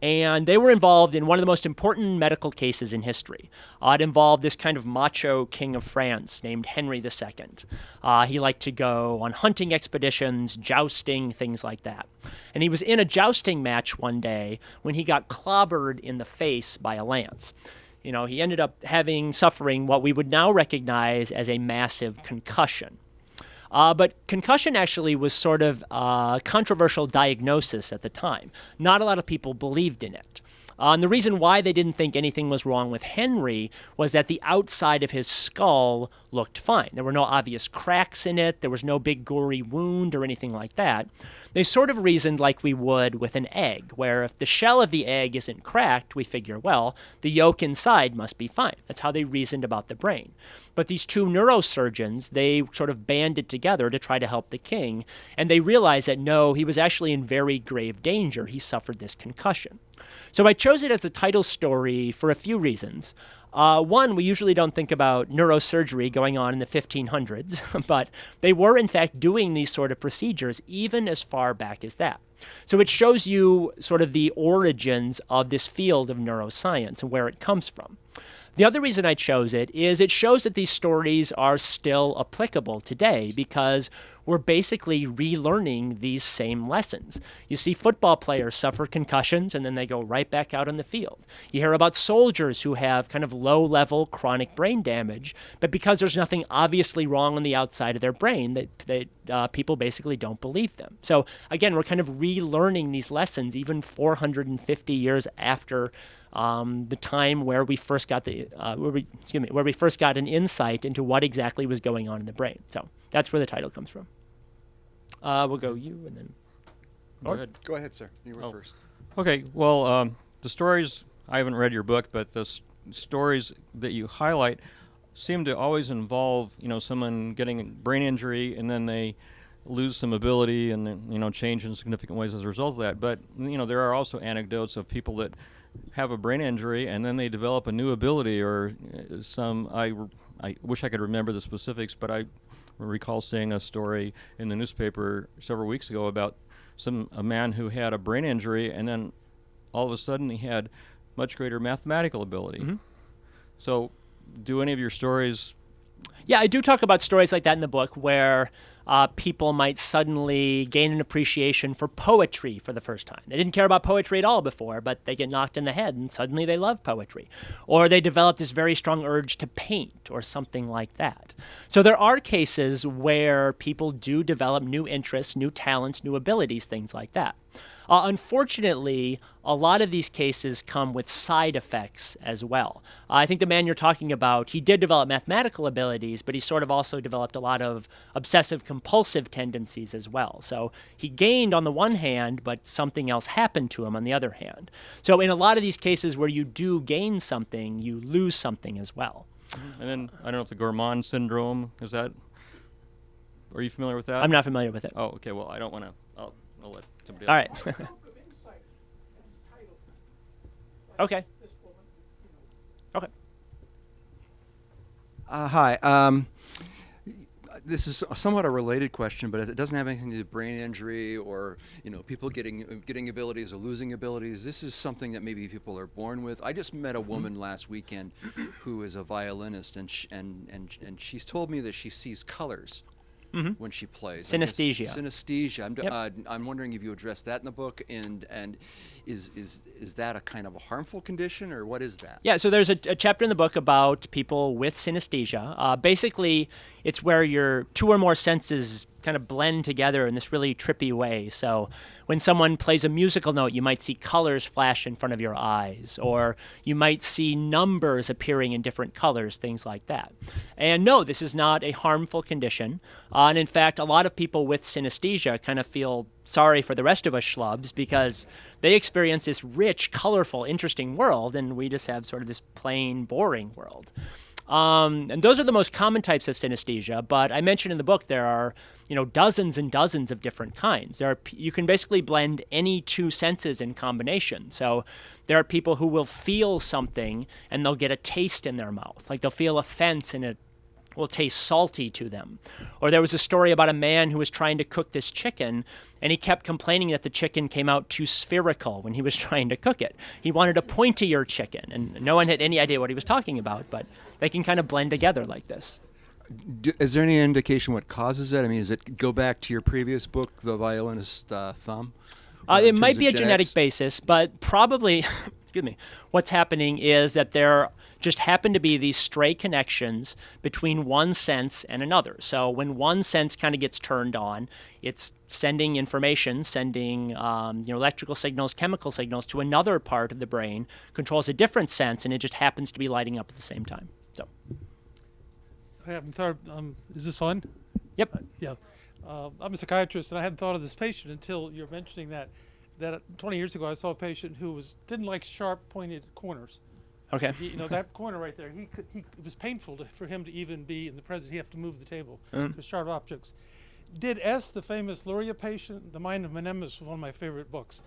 And they were involved in one of the most important medical cases in history. It involved this kind of macho king of France named Henry II. He liked to go on hunting expeditions, jousting, things like that. And he was in a jousting match one day when he got clobbered in the face by a lance. He ended up suffering what we would now recognize as a massive concussion. But concussion actually was sort of a controversial diagnosis at the time. Not a lot of people believed in it. And the reason why they didn't think anything was wrong with Henry was that the outside of his skull looked fine. There were no obvious cracks in it. There was no big gory wound or anything like that. they sort of reasoned like we would with an egg, where if the shell of the egg isn't cracked, we figure, well, the yolk inside must be fine. That's how they reasoned about the brain. But these two neurosurgeons, they sort of banded together to try to help the king, and they realized that no, he was actually in very grave danger. He suffered this concussion. So I chose it as a title story for a few reasons. One, we usually don't think about neurosurgery going on in the 1500s, but they were in fact doing these sort of procedures even as far back as that. So it shows you sort of the origins of this field of neuroscience and where it comes from. The other reason I chose it is it shows that these stories are still applicable today because we're basically relearning these same lessons. You see football players suffer concussions and then they go right back out on the field. You hear about soldiers who have kind of low-level chronic brain damage, but because there's nothing obviously wrong on the outside of their brain, that people basically don't believe them. So again, we're kind of relearning these lessons even 450 years after the time where we first got where we first got an insight into what exactly was going on in the brain. So that's where the title comes from. We'll go you and then. Go ahead. Go ahead, sir. You were first. Okay. Well, the stories, I haven't read your book, but the stories that you highlight seem to always involve, someone getting a brain injury and then they lose some ability and then, change in significant ways as a result of that. But, there are also anecdotes of people that have a brain injury and then they develop a new ability or I wish I could remember the specifics, but I recall seeing a story in the newspaper several weeks ago about a man who had a brain injury and then all of a sudden he had much greater mathematical ability. Mm-hmm. So do any of your stories... Yeah, I do talk about stories like that in the book where people might suddenly gain an appreciation for poetry for the first time. They didn't care about poetry at all before, but they get knocked in the head and suddenly they love poetry. Or they develop this very strong urge to paint or something like that. So there are cases where people do develop new interests, new talents, new abilities, things like that. Unfortunately, a lot of these cases come with side effects as well. I think the man you're talking about, he did develop mathematical abilities, but he sort of also developed a lot of obsessive-compulsive tendencies as well. So he gained on the one hand, but something else happened to him on the other hand. So in a lot of these cases where you do gain something, you lose something as well. Mm-hmm. And then, I don't know if the Gourmand syndrome, are you familiar with that? I'm not familiar with it. Oh, okay, well, I don't want to, I'll let somebody All else. right. Okay. Okay. Hi. This is somewhat a related question, but it doesn't have anything to do with brain injury or people getting abilities or losing abilities. This is something that maybe people are born with. I just met a woman last weekend who is a violinist, and she's told me that she sees colors. Mm-hmm. When she plays. Synesthesia. Synesthesia. I'm wondering if you address that in the book, and is that a kind of a harmful condition, or what is that? Yeah, so there's a chapter in the book about people with synesthesia. Basically, it's where your two or more senses kind of blend together in this really trippy way. So when someone plays a musical note, you might see colors flash in front of your eyes, or you might see numbers appearing in different colors, things like that. And no, this is not a harmful condition. And in fact, a lot of people with synesthesia kind of feel sorry for the rest of us schlubs because they experience this rich, colorful, interesting world, and we just have sort of this plain, boring world. And those are the most common types of synesthesia, but I mentioned in the book there are, dozens and dozens of different kinds. You can basically blend any two senses in combination. So there are people who will feel something and they'll get a taste in their mouth. Like they'll feel a fence and it will taste salty to them. Or there was a story about a man who was trying to cook this chicken, and he kept complaining that the chicken came out too spherical when he was trying to cook it. He wanted a pointier chicken, and no one had any idea what he was talking about, but they can kind of blend together like this. Is there any indication what causes that? I mean, does it go back to your previous book, The Violinist Thumb? It might be a genetic basis, but probably, what's happening is that there just happen to be these stray connections between one sense and another. So when one sense kind of gets turned on, it's sending information, sending electrical signals, chemical signals to another part of the brain, controls a different sense, and it just happens to be lighting up at the same time. So. I haven't thought. Is this on? Yep. Yeah. I'm a psychiatrist, and I hadn't thought of this patient until you're mentioning that 20 years ago I saw a patient who didn't like sharp, pointed corners. Okay. That corner right there, it was painful for him to even be in the present. He had to move the table to sharp objects. Did S, the famous Luria patient, The Mind of Menemus, was one of my favorite books.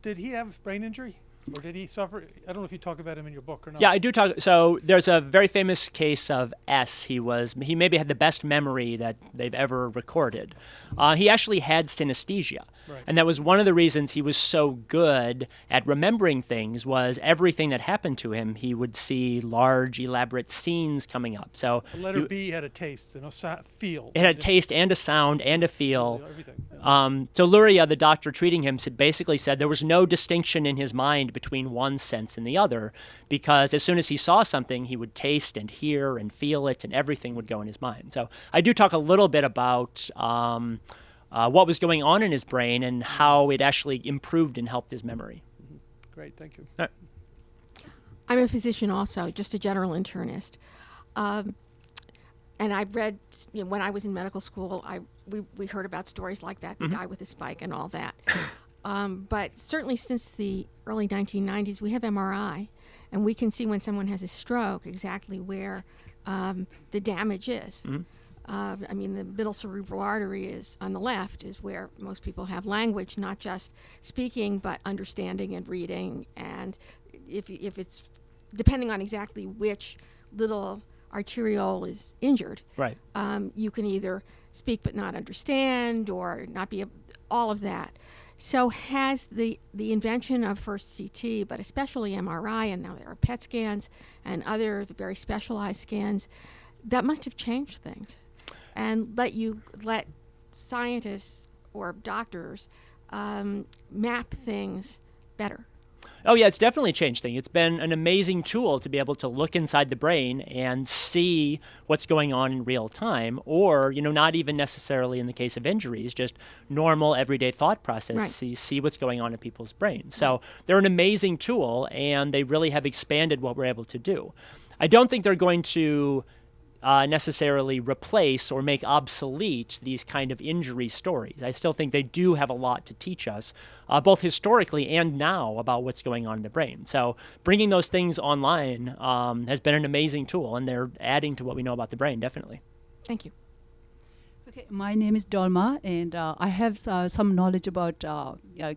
Did he have brain injury? Or did he suffer? I don't know if you talk about him in your book or not. Yeah, I do talk. So there's a very famous case of S. He maybe had the best memory that they've ever recorded. He actually had synesthesia. Right. And that was one of the reasons he was so good at remembering things, was everything that happened to him, he would see large, elaborate scenes coming up. So The letter B had a taste and a feel. it had a taste and a sound and a feel. Everything. So Luria, the doctor treating him, basically said there was no distinction in his mind between one sense and the other, because as soon as he saw something, he would taste and hear and feel it, and everything would go in his mind. So I do talk a little bit about what was going on in his brain and how it actually improved and helped his memory. Great, thank you. All right. I'm a physician also, just a general internist. And I've read, when I was in medical school, we heard about stories like that, the guy with the spike and all that. But certainly since the early 1990s, we have MRI, and we can see when someone has a stroke exactly where the damage is. I mean, the middle cerebral artery is on the left, is where most people have language, not just speaking, but understanding and reading. And if it's depending on exactly which little arteriole is injured, Right. You can either speak but not understand, or not be all of that. So has the invention of first CT, but especially MRI, and now there are PET scans and other very specialized scans, that must have changed things, and let scientists or doctors map things better. Oh, yeah, it's definitely changed things. It's been an amazing tool to be able to look inside the brain and see what's going on in real time, or, not even necessarily in the case of injuries, just normal everyday thought process, Right. see what's going on in people's brains. So they're an amazing tool, and they really have expanded what we're able to do. I don't think they're going to necessarily replace or make obsolete these kind of injury stories. I still think they do have a lot to teach us, both historically and now, about what's going on in the brain. So bringing those things online has been an amazing tool, and they're adding to what we know about the brain, definitely. Thank you. Okay, my name is Dolma, and I have some knowledge about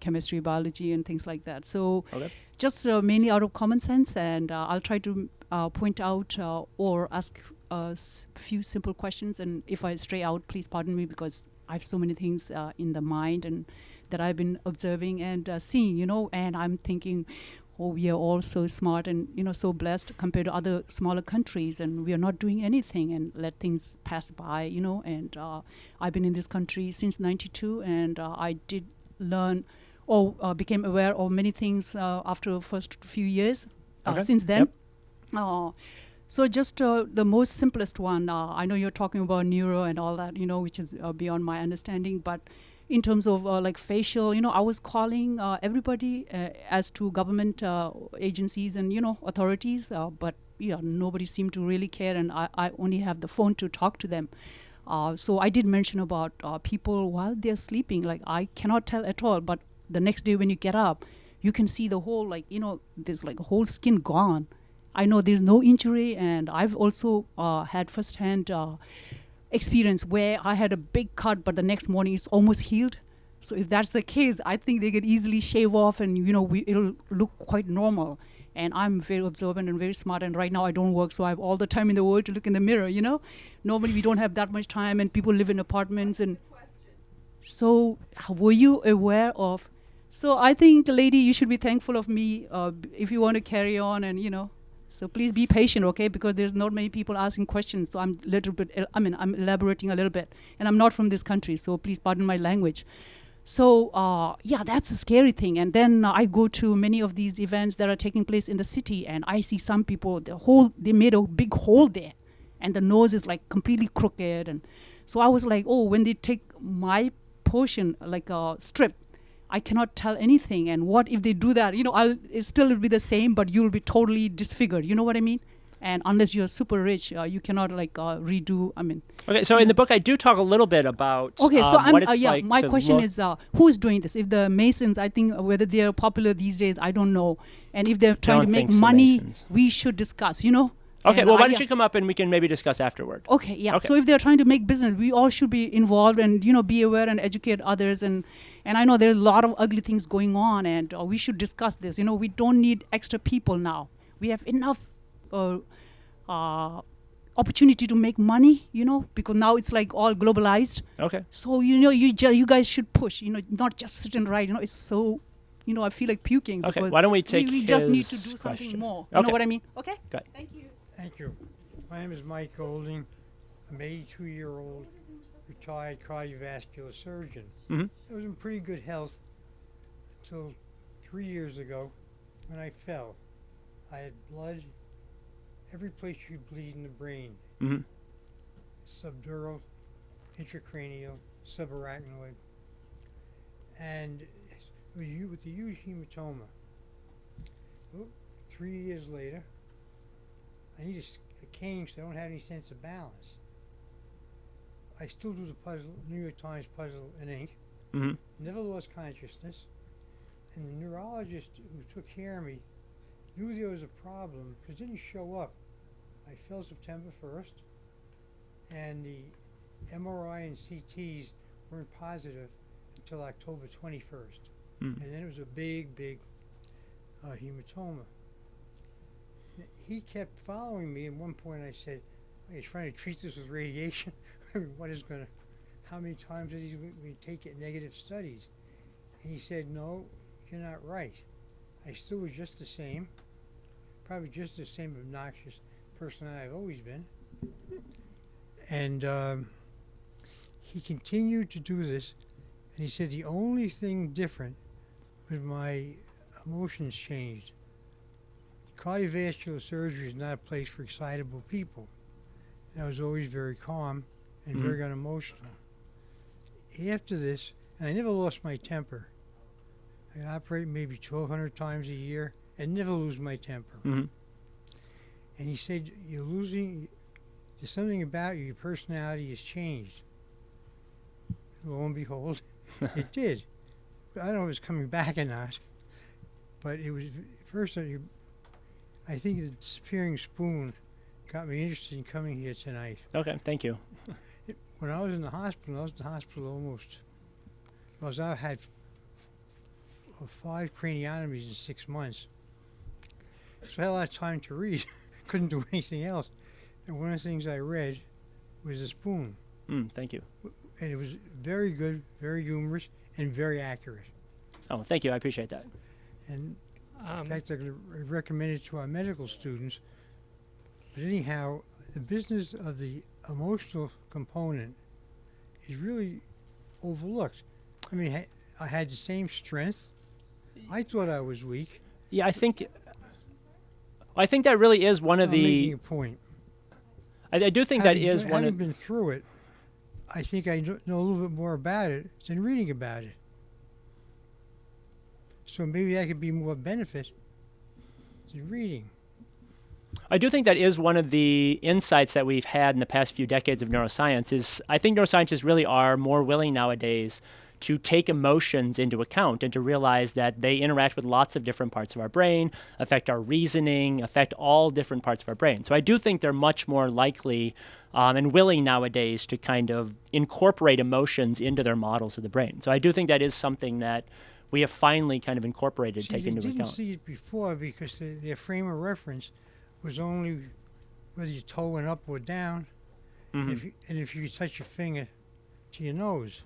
chemistry, biology, and things like that. So just mainly out of common sense, and I'll try to point out or ask a few simple questions. And if I stray out, please pardon me, because I have so many things in the mind and that I've been observing and seeing, and I'm thinking, oh, we are all so smart and, so blessed compared to other smaller countries, and we are not doing anything and let things pass by, and I've been in this country since 92, and I did learn or became aware of many things after the first few years since then. Yep. So just the most simplest one, I know you're talking about neuro and all that, which is beyond my understanding, but in terms of like facial, I was calling everybody as to government agencies and, authorities, but nobody seemed to really care, and I only have the phone to talk to them. So I did mention about people while they're sleeping, like I cannot tell at all, but the next day when you get up, you can see the whole, there's like whole skin gone. I know there's no injury, and I've also had firsthand experience where I had a big cut, but the next morning it's almost healed. So if that's the case, I think they could easily shave off, and it'll look quite normal. And I'm very observant and very smart, and right now I don't work, so I have all the time in the world to look in the mirror. Normally we don't have that much time, and people live in apartments. And so were you aware of? So I think, lady, you should be thankful of me if you want to carry on, and So please be patient, okay? Because there's not many people asking questions. So I'm elaborating a little bit. And I'm not from this country, so please pardon my language. So, that's a scary thing. And then I go to many of these events that are taking place in the city, and I see some people, they made a big hole there. And the nose is like completely crooked. And so I was like, when they take my portion, like a strip, I cannot tell anything. And what if they do that? It still will be the same, but you'll be totally disfigured. You know what I mean? and unless you're super rich, you cannot redo. Okay, so in the book, I do talk a little bit about Okay, so what it's like my to question look. is, who's doing this? If the Masons, I think whether they're popular these days, I don't know. And if they're trying to don't make think so, money, Masons. we should discuss, Okay, And well, why I- don't you come up and we can maybe discuss afterward. Okay, yeah. Okay. So if they're trying to make business, we all should be involved and be aware and educate others. And I know there's a lot of ugly things going on, and we should discuss this. We don't need extra people now. We have enough opportunity to make money. Because now it's like all globalized. Okay. So you guys should push. Not just sit and write. It's so. I feel like puking. Okay, because why don't we take we just need to his do question. something more. Okay. You know what I mean? Okay. Good. Thank you. Thank you. My name is Mike Golding. I'm an 82-year-old retired cardiovascular surgeon. Mhm. I was in pretty good health until 3 years ago when I fell. I had blood every place you bleed in the brain. Mm-hmm. Subdural, intracranial, subarachnoid, and with a huge hematoma. Well, 3 years later, I need a cane because I don't have any sense of balance. I still do the puzzle, New York Times puzzle in ink. Mm-hmm. Never lost consciousness. And the neurologist who took care of me knew there was a problem because it didn't show up. I fell September 1st, and the MRI and CTs weren't positive until October 21st. Mm. And then it was a big hematoma. He kept following me. At one point I said, are you trying to treat this with radiation? How many times did we take it negative studies? And he said, no, you're not right. I still was just the same, probably just the same obnoxious person I've always been. And he continued to do this, and he said the only thing different was my emotions changed. Cardiovascular surgery is not a place for excitable people. And I was always very calm and very unemotional. After this, and I never lost my temper. I operate maybe 1,200 times a year and never lose my temper. Mm-hmm. And he said, there's something about you, your personality has changed. Lo and behold, it did. I don't know if it's coming back or not, but it was, first, I think the disappearing spoon got me interested in coming here tonight. Okay, thank you. When I was in the hospital, almost, I had 5 craniotomies in 6 months. So I had a lot of time to read. Couldn't do anything else. And one of the things I read was The Spoon. Thank you. And it was very good, very humorous, and very accurate. Oh, thank you. I appreciate that. And in fact, I recommend it to our medical students. But anyhow, the business of the emotional component is really overlooked. I mean, I had the same strength. I thought I was weak. Yeah, I think that really is one of I'm the. making a point. I do think that is one having of. been through it, I think I know a little bit more about it than reading about it. So maybe that could be more benefit than reading. I do think that is one of the insights that we've had in the past few decades of neuroscience. Is I think neuroscientists really are more willing nowadays to take emotions into account and to realize that they interact with lots of different parts of our brain, affect our reasoning, affect all different parts of our brain. So I do think they're much more likely and willing nowadays to kind of incorporate emotions into their models of the brain. So I do think that is something that we have finally kind of incorporated, taken into They didn't account. see it before because their frame of reference was only whether your toe went up or down, Mm-hmm. and if you touch your finger to your nose,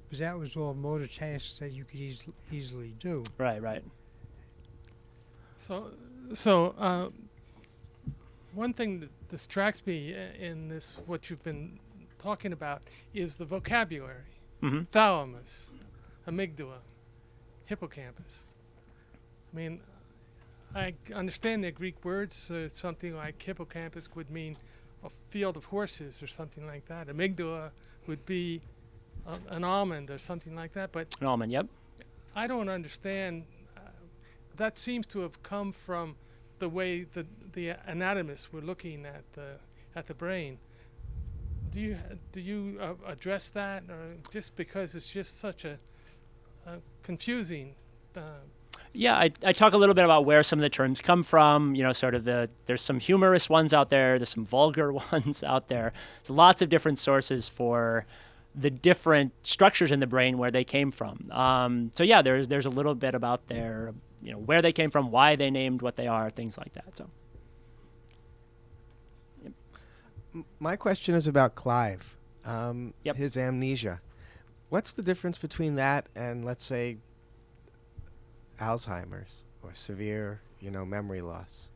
because that was all motor tasks that you could easily do. Right. So one thing that distracts me in this, what you've been talking about, is the vocabulary. Mm-hmm. Thalamus, amygdala, hippocampus. I mean, I understand the Greek words. Something like hippocampus would mean a field of horses or something like that. Amygdala would be an almond or something like that. But An almond, yep. I don't understand. That seems to have come from the way the anatomists were looking at the brain. Do you address that, or just because it's just such a confusing? Yeah, I talk a little bit about where some of the terms come from, sort of there's some humorous ones out there, there's some vulgar ones out there. There's lots of different sources for the different structures in the brain where they came from. So yeah, there's a little bit about their, where they came from, why they named what they are, things like that. So. Yep. My question is about Clive, Yep. his amnesia. What's the difference between that and, let's say, Alzheimer's or severe, memory loss?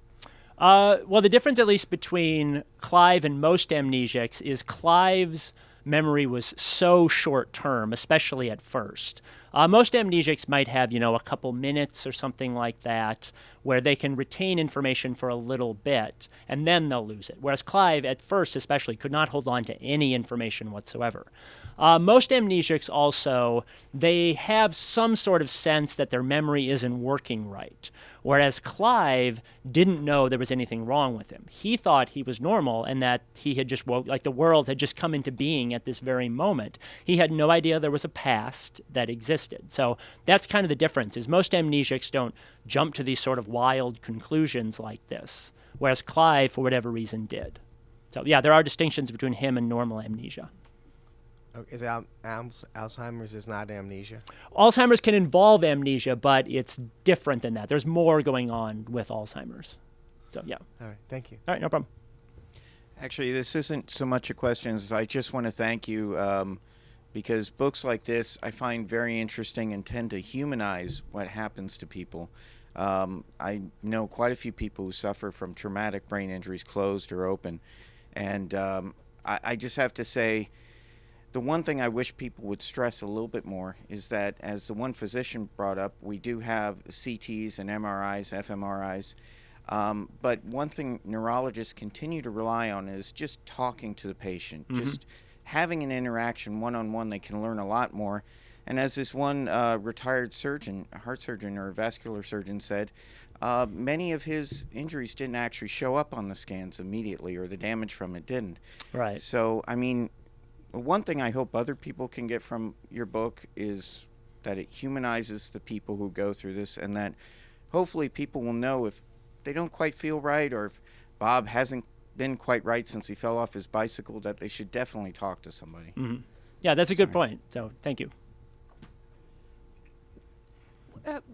Well, the difference, at least between Clive and most amnesics, is Clive's memory was so short term, especially at first. Most amnesics might have, a couple minutes or something like that, where they can retain information for a little bit, and then they'll lose it. Whereas Clive, at first especially, could not hold on to any information whatsoever. Most amnesics also, they have some sort of sense that their memory isn't working right. Whereas Clive didn't know there was anything wrong with him. He thought he was normal and that he had just like the world had just come into being at this very moment. He had no idea there was a past that existed. So that's kind of the difference, is most amnesics don't jump to these sort of wild conclusions like this, whereas Clive, for whatever reason, did. So yeah, there are distinctions between him and normal amnesia. Is Alzheimer's is not amnesia? Alzheimer's can involve amnesia, but it's different than that. There's more going on with Alzheimer's. So, yeah. All right, thank you. All right, no problem. Actually, this isn't so much a question as I just want to thank you because books like this I find very interesting and tend to humanize what happens to people. I know quite a few people who suffer from traumatic brain injuries, closed or open. And I just have to say, the one thing I wish people would stress a little bit more is that, as the one physician brought up, we do have CTs and MRIs, fMRIs, but one thing neurologists continue to rely on is just talking to the patient, just having an interaction one-on-one. They can learn a lot more. And as this one retired surgeon, a heart surgeon or a vascular surgeon said, many of his injuries didn't actually show up on the scans immediately, or the damage from it didn't. Right. So, I mean, one thing I hope other people can get from your book is that it humanizes the people who go through this, and that hopefully people will know if they don't quite feel right, or if Bob hasn't been quite right since he fell off his bicycle, that they should definitely talk to somebody. Yeah, that's a good point. So thank you.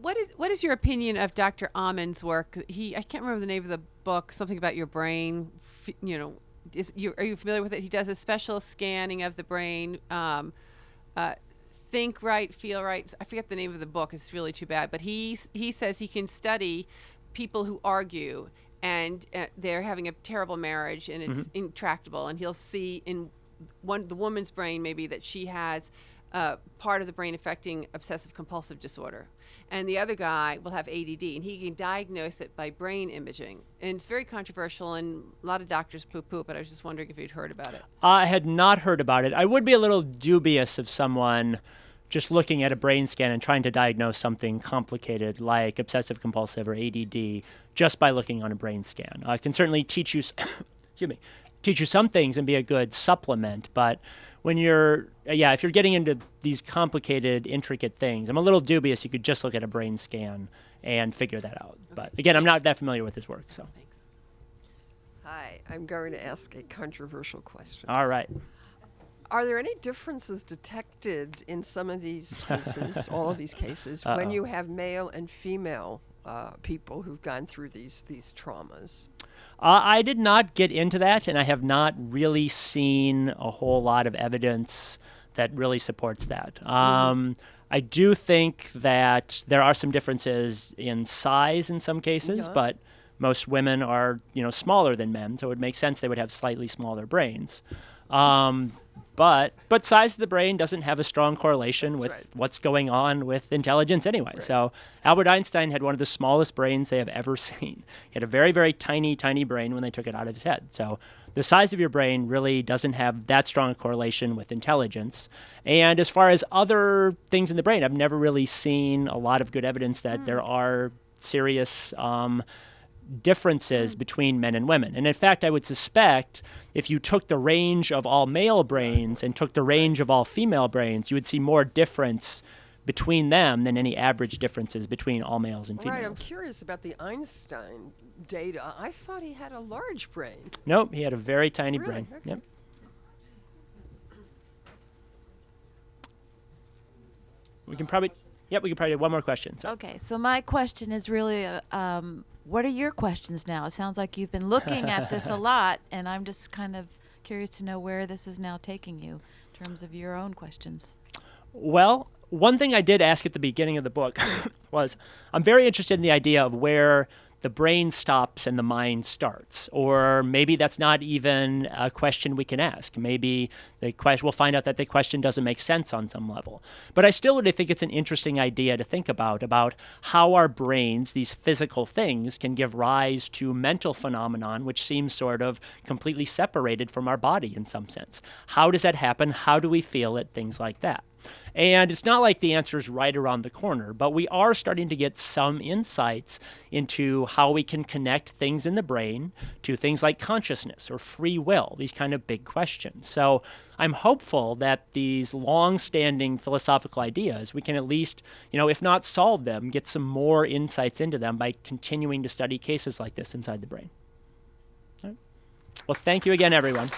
What is your opinion of Dr. Amon's work? I can't remember the name of the book. Something about your brain. Are you familiar with it? He does a special scanning of the brain. Think Right, Feel Right. I forget the name of the book. It's really too bad. But he says he can study people who argue and they're having a terrible marriage and it's intractable. And he'll see in the woman's brain maybe that she has part of the brain affecting obsessive compulsive disorder. And the other guy will have ADD, and he can diagnose it by brain imaging. And it's very controversial, and a lot of doctors poo-poo it, but I was just wondering if you'd heard about it. I had not heard about it. I would be a little dubious of someone just looking at a brain scan and trying to diagnose something complicated like obsessive compulsive or ADD just by looking on a brain scan. I can certainly teach you, teach you some things and be a good supplement, but when if you're getting into these complicated, intricate things, I'm a little dubious you could just look at a brain scan and figure that out. Okay. But again, I'm not that familiar with his work. So. Thanks. Hi, I'm going to ask a controversial question. All right. Are there any differences detected in some of these cases, all of these cases, when you have male and female people who've gone through these traumas? I did not get into that, and I have not really seen a whole lot of evidence that really supports that. I do think that there are some differences in size in some cases, but most women are, smaller than men, so it would make sense they would have slightly smaller brains. But size of the brain doesn't have a strong correlation with what's going on with intelligence anyway. Right. So Albert Einstein had one of the smallest brains they have ever seen. He had a very, very tiny, tiny brain when they took it out of his head. So the size of your brain really doesn't have that strong a correlation with intelligence. And as far as other things in the brain, I've never really seen a lot of good evidence that there are serious differences between men and women. And in fact, I would suspect if you took the range of all male brains and took the range of all female brains, you would see more difference between them than any average differences between all males and females. Right, I'm curious about the Einstein data. I thought he had a large brain. Nope, he had a very tiny Really? brain. Okay. Yep. We can probably do one more question. So. Okay, so my question is really, what are your questions now? It sounds like you've been looking at this a lot, and I'm just kind of curious to know where this is now taking you in terms of your own questions. Well, one thing I did ask at the beginning of the book was, I'm very interested in the idea of where the brain stops and the mind starts. Or maybe that's not even a question we can ask. Maybe we'll find out that the question doesn't make sense on some level. But I still really think it's an interesting idea to think about how our brains, these physical things, can give rise to mental phenomenon, which seems sort of completely separated from our body in some sense. How does that happen? How do we feel it? Things like that. And it's not like the answer is right around the corner, but we are starting to get some insights into how we can connect things in the brain to things like consciousness or free will, these kind of big questions. So I'm hopeful that these long-standing philosophical ideas, we can at least, if not solve them, get some more insights into them by continuing to study cases like this inside the brain. All right. Well, thank you again, everyone.